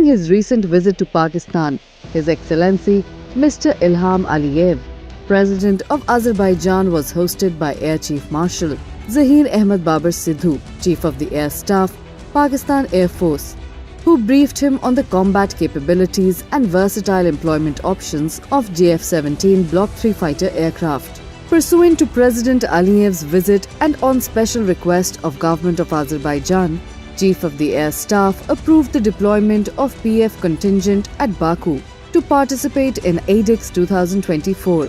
his recent visit to Pakistan, His Excellency Mr. Ilham Aliyev, President of Azerbaijan, was hosted by Air Chief Marshal Zahir Ahmed Babar Sidhu, Chief of the Air Staff, Pakistan Air Force, who briefed him on the combat capabilities and versatile employment options of JF-17 Block 3 fighter aircraft. Pursuant to President Aliyev's visit and on special request of Government of Azerbaijan, Chief of the Air Staff approved the deployment of PF contingent at Baku to participate in ADEX 2024,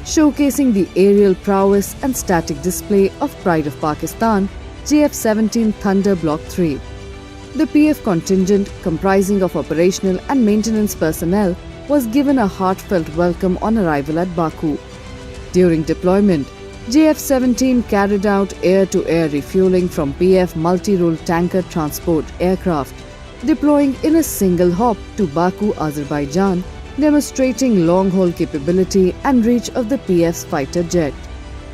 showcasing the aerial prowess and static display of Pride of Pakistan JF-17 Thunder Block 3. The PF contingent, comprising of operational and maintenance personnel, was given a heartfelt welcome on arrival at Baku. During deployment, JF-17 carried out air-to-air refueling from PF multi-role tanker transport aircraft, deploying in a single hop to Baku, Azerbaijan, demonstrating long-haul capability and reach of the PF's fighter jet.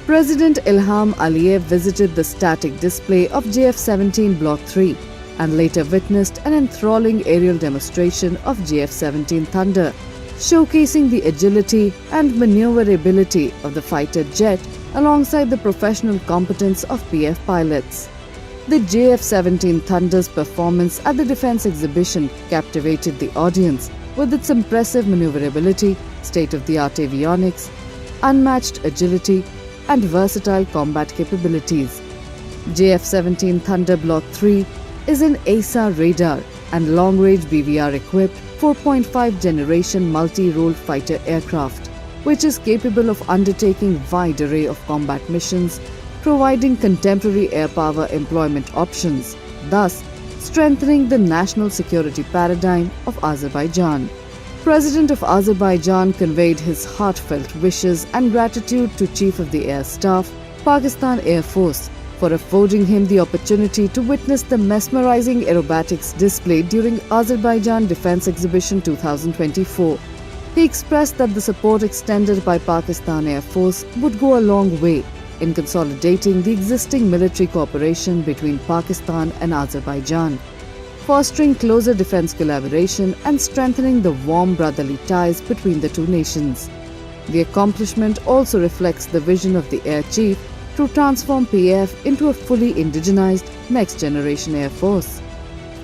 President Ilham Aliyev visited the static display of JF-17 Block 3 and later witnessed an enthralling aerial demonstration of JF-17 Thunder, showcasing the agility and maneuverability of the fighter jet alongside the professional competence of PF pilots. The JF-17 Thunder's performance at the defense exhibition captivated the audience with its impressive maneuverability, state-of-the-art avionics, unmatched agility, and versatile combat capabilities. JF-17 Thunder Block 3 is an AESA radar and long-range BVR-equipped 4.5 generation multi-role fighter aircraft, which is capable of undertaking wide array of combat missions, providing contemporary air power employment options, thus strengthening the national security paradigm of Azerbaijan. President of Azerbaijan conveyed his heartfelt wishes and gratitude to Chief of the Air Staff, Pakistan Air Force, for affording him the opportunity to witness the mesmerizing aerobatics displayed during Azerbaijan Defense Exhibition 2024. He expressed that the support extended by Pakistan Air Force would go a long way in consolidating the existing military cooperation between Pakistan and Azerbaijan, fostering closer defense collaboration and strengthening the warm brotherly ties between the two nations. The accomplishment also reflects the vision of the Air Chief to transform PF into a fully indigenized next-generation Air Force,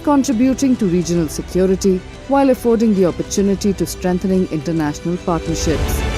contributing to regional security while affording the opportunity to strengthening international partnerships.